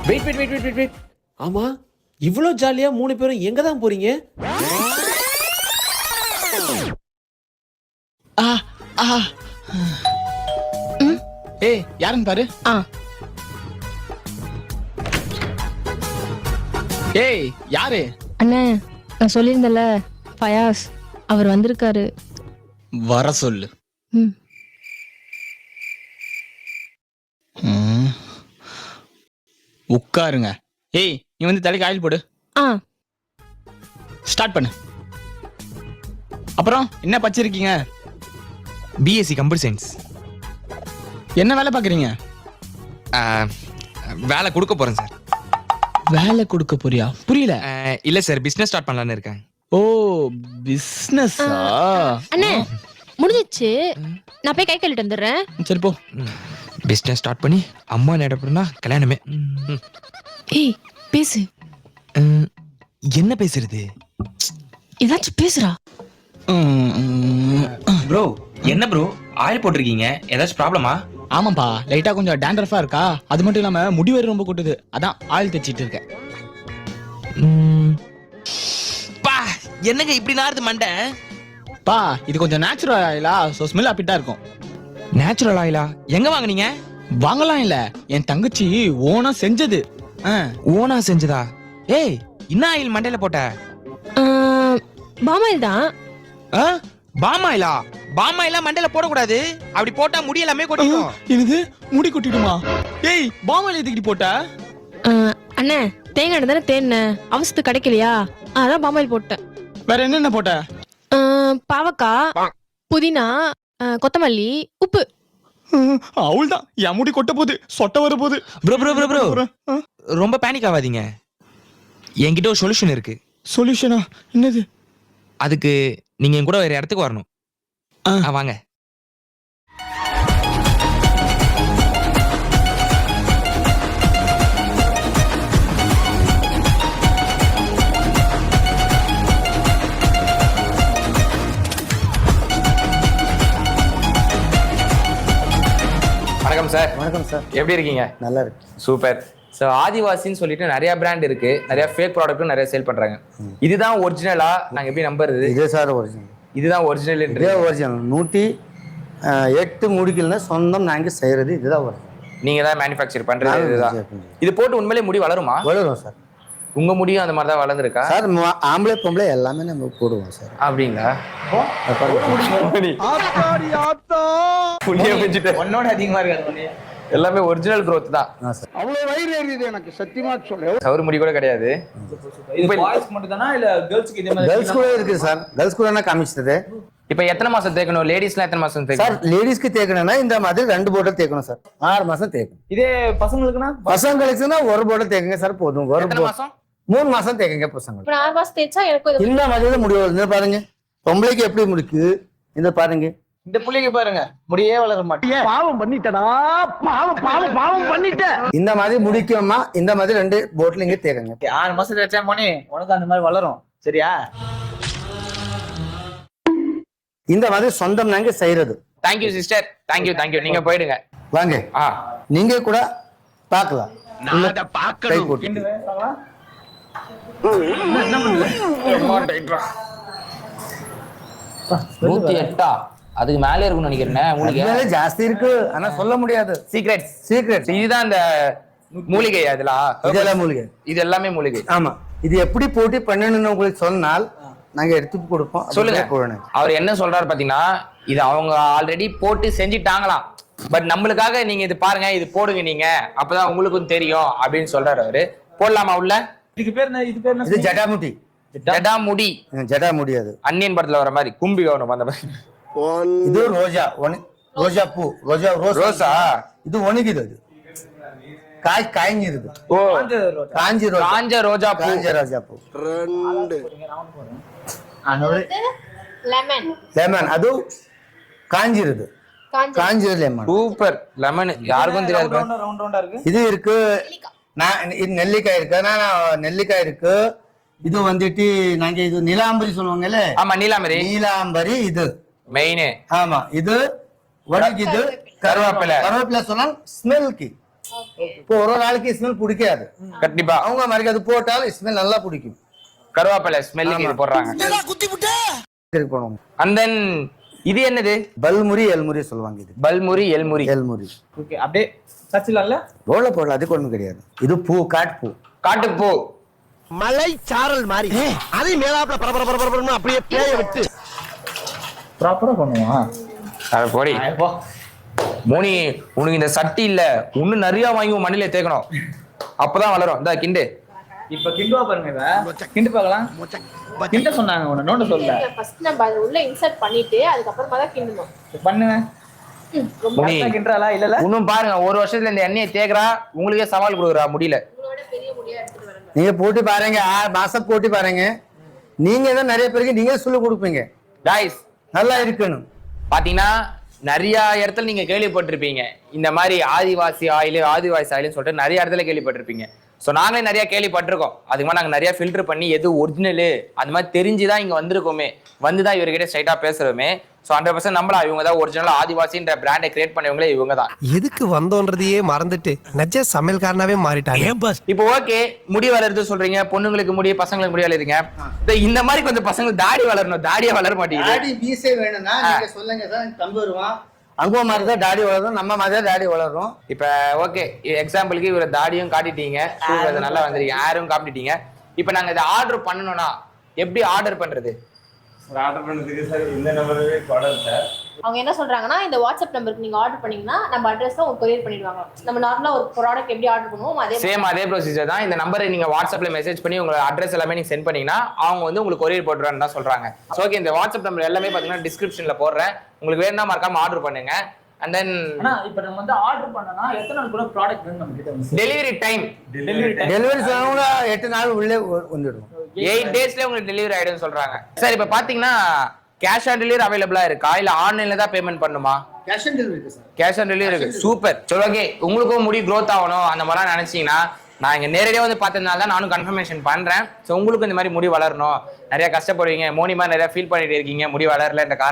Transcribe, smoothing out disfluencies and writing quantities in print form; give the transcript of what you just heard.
Wait wait wait wait wait. ஆமா, இவ்வளோ ஜாலியா 3 பேரும் எங்க தான் போறீங்க? ஏய் யாருன்னு பாரு. ஏய் யாரு? அண்ணே, நான் சொல்லியிருந்தேன்ல, ஃபயாஸ் அவர் வந்திருக்காரு. வர சொல்லு. ம். உட்காருங்க. ஏய் நீ வந்து தலைக்கு ஆயில் போடு. ஸ்டார்ட் பண்ணு. அப்புறம் என்ன படிச்சிருக்கீங்க? BSc computer science. என்ன வேலை பார்க்குறீங்க? வேலை கொடுக்க போறேன் சார். வேலை கொடுக்க போறியா? புரியல. இல்ல சார், பிசினஸ் ஸ்டார்ட் பண்ணலான்னு இருக்கேன். ஓ பிசினஸா? அண்ணே முடிஞ்சிச்சு, நான் போய் கை கழுவிட்டு வந்துடுறேன். சரி போ. பிசினஸ் ஸ்டார்ட் பண்ணி அம்மா நடப்புனா கல்யாணமே. ஏய் பேசு. என்ன பேசுறது? ஏதாச்சும் பேசுறா. ப்ரோ என்ன ப்ரோ ஆயில் போட்டிருக்கீங்க? ஏதாச்சும் ப்ராப்ளமா? ஆமாப்பா, லைட்டா கொஞ்சம் டேண்ட்ரஃபா இருக்கா. அது மட்டும் இல்லாம முடி வேறு ரொம்ப கொட்டுது. அதான் ஆயில் தேய்ச்சிட்டு இருக்கேன். பா என்னங்க இப்படி நாருது மண்டை? பா இது கொஞ்சம் நேச்சுரல் ஆயிலா, சோ ஸ்மெல் அப்பிட்டா இருக்கும். நேச்சுரல் ஆயிலா? எங்க வாங்குனீங்க? வாங்கலாம் இல்ல, என் தங்கச்சி ஓனா செஞ்சது. ஓனா செஞ்சதா? ஏய் என்ன ஆயில் மண்டையில போட்ட? பாமாயில் தான். பாமாயிலா? பாமாயிலா மண்டையில போடக்கூடாது. அப்படி போட்டா முடி எல்லாமே கொட்டிடும். இது முடி கொட்டிடுமா? ஏய் பாமாயில் எதுக்கு போட்ட? அண்ணே தேங்காய் எண்ணெய் தானே தேன்ன, அவசரத்துக்கு கிடைக்கலையா, அதான் பாமாயில் போட்டேன். வேற என்னென்ன போட்ட? பாவக்காய், புதினா, கொத்தமல்லி, உப்பு. அவள்தான் என் முடி கொட்ட போகுது, சொட்ட வர போகுது. ப்ரோ ப்ரோ ப்ரோ ப்ரோ ரொம்ப பேனிக் ஆகாதீங்க. என்கிட்ட ஒரு சொல்யூஷன் இருக்கு. சொல்யூஷனா? என்னது? அதுக்கு நீங்க என் கூட வேற இடத்துக்கு வரணும். வாங்க. வணக்கம் சார். வணக்கம் சார். எப்படி இருக்கீங்க? நல்லா இருக்கு. சூப்பர். ஸோ ஆதிவாசின்னு சொல்லிட்டு நிறைய பிராண்ட் இருக்கு, நிறைய ஃபேக் ப்ராடக்ட்டும் நிறைய சேல் பண்றாங்க. இதுதான் ஒரிஜினலா? நாங்க எப்படி நம்புறது? இதே சார் ஒரிஜினல். இதுதான் ஒரிஜினல். இதே ஒரிஜினல். 108 முடிக்கலன்னா சொந்தம் நாங்க செய்யறது இதுதான் ஒரிஜினல். நீங்க தான் மேனுஃபேக்சர் பண்றது இதுதான். இது போட்டு உண்மையிலே முடி வளருமா? வளரும் சார். உங்க முடியும் அந்த மாதிரி தான் வளர்ந்துருக்கா சார்? ஆம்பளை பொம்பளை எல்லாமே நம்ம போடுவோம் சார். அப்படிங்களா? உன்னோட அதிகமா இருக்காது. எல்லாமே ஒரிஜினல் growth தான். அவ்வளவு வயிறு ஏறியது எனக்கு சத்தியமா சொல்ல. சவுறு முடி கூட கிடையாது. இது பாய்ஸ் மட்டும் தானா இல்ல கேர்ள்ஸ்க்கு இதே மாதிரி? கேர்ள்ஸ் கூட இருக்கு சார். கேர்ள்ஸ் கூட நான் காமிச்சது. இப்போ எத்தனை மாசம் தேய்க்கணும்? லேடிஸ்லாம் எத்தனை மாசம் தேய்க்கணும்? சார் லேடிஸ்க்கு தேய்க்கணும்னா இந்த மாதிரி 2 போட்டல் தேய்க்கணும் சார். 6 மாசம் தேய்க்கணும். இதே பசங்களுக்குனா? பசங்களுக்குன்னா 1 போட்டல் தேய்க்குங்க சார், போதும். எத்தனை மாசம்? 3 மாசம் தேய்க்குங்க பசங்க. 6 மாசம் தேய்ச்சா எனக்கு இந்த மாதிரி தான் முடி வருது பாருங்க. பொம்பளைக்கு எப்படி முடிக்கு இந்த பாருங்க. இந்த புள்ளைக்கு பாருங்க, முடியே வளர மாட்டேன். பாவம் பண்ணிட்டடா, பாவம் பண்ணிட்ட. இந்த மாதிரி முடிக்கமா இந்த மாதிரி 2 போட்டல் இங்க தேய்க்குங்க. 6 மாசம் தேய்ச்சா மோனே உனக்கு அந்த மாதிரி வளரும். சரியா? இந்த மாதிரி சொந்தம் நாங்க செய்யறது. Thank you sister. தேங்க்யூ. நீங்க போயிடுங்க. வாங்க, நீங்க கூட பார்க்கலாம். கை போட்டு. என்ன பண்ணுங்க? 108 அதுக்கு மேலே இருக்கும்னு நினைக்கிறேன். உங்களுக்கு ஜாஸ்தி இருக்கு, ஆனா சொல்ல முடியாது. சீக்ரெட். இதுதான் அந்த மூலிகை. இதெல்லாம் மூலிகை. இது எல்லாமே மூலிகை. ஆமா. இது எப்படி போட்டு பண்ணணும்னு உங்களுக்கு சொன்னால் நாங்க எடுத்து கொடுப்போம். சொல்லுங்க. அவர் என்ன சொல்றாரு பாத்தீங்கன்னா, இது அவங்க ஆல்ரெடி போட்டு செஞ்சுட்டாங்களாம். பட் நம்மளுக்காக நீங்க இது பாருங்க, இது போடுங்க நீங்க, அப்பதான் உங்களுக்கும் தெரியும் அப்படின்னு சொல்றாரு அவரு. போடலாமா உள்ள? இதுக்கு பேர் என்ன? இது பேர் என்ன? இது ஜடாமுடி. ஜடாமுடி. ஜடாமுடி. அது அன்னியன் படத்துல வர மாதிரி கும்பி கவனம் அந்த மாதிரி. இது ரோஜா பூ. ரோசா. இது ஒணுகுது. அது காய்ஞ்சிருது. ஓ, காஞ்ச ரோஜா பூ. லெமன். அது காஞ்சிருது. லெமன். சூப்பர். லெமன் யாருக்கும் தெரியாது. இது இருக்கு. இது நெல்லிக்காய் இருக்கு. நெல்லிக்காய் இருக்கு. இது வந்துட்டு நாங்க இது நீலாம்பரி சொல்லுவாங்கல்ல. ஆமா, நீலாம்பரி. இது மெயின். ஆமா. இது வணங்கிது. கருவேப்பிலை சொன்னா ஸ்மெல்க்கு. இப்போ ஒரு நாளைக்கு ஸ்மெல் பிடிக்காது. கண்டிப்பா அவங்க மாதிரி அது போட்டாலும் ஸ்மெல் நல்லா பிடிக்கும். கருவேப்பிலை ஸ்மெல்லுக்கு இது போடுறாங்க. சரி பண்ணுவோம். அண்ட் தென் இது என்னது? பல்முரி எல்முரி சொல்லுவாங்க. இது பல்முரி எல்முரி. எல்முரி. ஓகே, அப்படியே சச்சிலாம்ல ரோல போடலாம், அதுக்கு ஒண்ணும் கிடையாது. இது பூ, காட்டுப்பூ. காட்டுப்பூ மலை சாரல் மாதிரி அதை மேலாப்ல பரபரன்னு அப்படியே பேய விட்டு ப்ராப்பரா பண்ணுவான். அத போடி மோனி, உனக்கு இந்த சட்டி இல்ல, இன்னும் நிறைய வாங்கி மண்ணில தேக்கணும், அப்பதான் வளரும். இந்த கிண்டு இப்ப கிண்டுவா பாருங்க. இத கிண்டு பார்க்கலாம். கிண்ட சொன்னாங்க, உன்ன நோண்ட சொல்ல. ஃபர்ஸ்ட் நம்ம அத உள்ள இன்சர்ட் பண்ணிட்டு அதுக்கு அப்புறமா தான் கிண்டணும். பண்ணுங்க. முனி கிண்டறாளா இல்ல? இன்னும் பாருங்க, ஒரு வருஷத்துல இந்த எண்ணெயை தேக்குறா, உங்களுக்கே சவால் கொடுக்குறா முடியல. உங்களோட பெரிய முடியா எடுத்துட்டு வரேன். நீங்க போட்டு பாருங்க, 6 மாசம் போட்டு பாருங்க. நீங்க தான் நிறைய பேருக்கு நீங்க சொல்லி கொடுப்பீங்க. கைஸ் நல்லா இருக்கணும். பாத்தீங்கன்னா நிறைய இடத்துல நீங்க கேள்விப்பட்டிருப்பீங்க இந்த மாதிரி ஆதிவாசி ஆயில்னு சொல்லிட்டு நிறைய இடத்துல கேள்விப்பட்டிருப்பீங்க. ஸோ நாங்களே நிறைய கேள்விப்பட்டிருக்கோம். அதுக்கு மாதிரி நாங்கள் நிறைய ஃபில்டர் பண்ணி எது ஒரிஜினலு அந்த மாதிரி தெரிஞ்சுதான் இங்க வந்திருக்கோமே, வந்துதான் இவர்கிட்ட ஸ்ட்ரைட்டா பேசுறோமே. ஸோ 100% நம்பலாம், இவங்க தான் ஒரிஜினல் ஆதிவாசின்ற பிராண்டை கிரியேட் பண்ணவங்களே இவங்க தான். எதுக்கு வந்தோன்றதையே மறந்துட்டு நஜ சமையல்காரனாவே மாறிட்டாங்க. இப்போ ஓகே, முடி வளருது சொல்றீங்க, பொண்ணுங்களுக்கு முடி, பசங்களுக்கு முடி வளருங்க. இந்த மாதிரி கொஞ்சம் பசங்களுக்கு தாடி வளரணும், தாடியா வளர மாட்டேங்குது. தாடி மீசை வேணும்னா நீங்க சொல்லுங்க சார், தம்பி வருவான். அங்க மாதிரி தான் தாடி வளரும், நம்ம மாதிரி தான் தாடி வளரும். இப்ப ஓகே, எக்ஸாம்பிளுக்கு இவர தாடியும் காட்டிட்டீங்க, நல்லா வந்துருக்கீங்க, ஆரும் காட்டிட்டீங்க. இப்ப நாங்க இதை ஆர்டர் பண்ணணும்னா எப்படி ஆர்டர் பண்றது? ஆர்டர் பண்ணதுக்கு சார் இந்த நம்பரவே கொடல் சார். அவங்க என்ன சொல்றாங்கன்னா, இந்த வாட்ஸ்அப் நம்பருக்கு நீங்க ஆர்டர் பண்ணீங்கன்னா நம்ம அட்ரஸ் தான் கொரியர் பண்ணிடுவாங்க. நம்ம நார்மலா ஒரு ப்ராடக்ட் எப்படி ஆர்டர் பண்ணுவோம் அதே ப்ரொசீஜர் தான். இந்த நம்பரை நீங்க வாட்ஸ்அப்ல மெசேஜ் பண்ணி உங்க அட்ரஸ் எல்லாமே நீங்க சென்ட் பண்ணீங்கன்னா அவங்க வந்து உங்களுக்கு கொரியர் போட்டுறான்னு தான் சொல்றாங்க. ஓகே, இந்த வாட்ஸ்அப் நம்பர் எல்லாமே பாத்தீங்கன்னா டிஸ்கிரிப்ஷன்ல போடுறேன், உங்களுக்கு வேணும்னா மறக்காம ஆர்டர் பண்ணுங்க. அண்ட் தென் இப்போ நம்ம வந்து ஆர்டர் பண்ணனா எத்தனை நாளுக்குள்ள ப்ராடக்ட் வேணும் நம்ம கிட்ட? டெலிவரி டைம் டெலிவரி சொன்னவங்க 8 நாள் உள்ளே வந்துடும். 8 டேஸ்ல உங்களுக்கு டெலிவரி ஆயிடும்னு சொல்றாங்க. சார் இப்ப பாத்தீங்கன்னா கேஷ் ஆன் டெலிவரி அவைலபிளா இருக்கா, இல்ல ஆன்லைன்ல தான் பேமெண்ட் பண்ணுமா? கேஷ் ஆன் டெலிவரி இருக்கு சார். கேஷ் ஆன் டெலிவரி இருக்கு. சூப்பர். சரி ஓகே, உங்களுக்கும் முடி க்ரோத் ஆகணும் அந்த மாதிரிலாம் நினைச்சீங்கன்னா நான் இங்க நேரடியாக வந்து பார்த்ததுனால தான் நானும் கன்ஃபர்மேஷன் பண்றேன். ஸோ உங்களுக்கும் இந்த மாதிரி முடி வளரணும், நிறைய கஷ்டப்படுவீங்க, மோனி மாதிரி நிறைய ஃபீல் பண்ணிட்டு இருக்கீங்க, முடி வளரல இந்த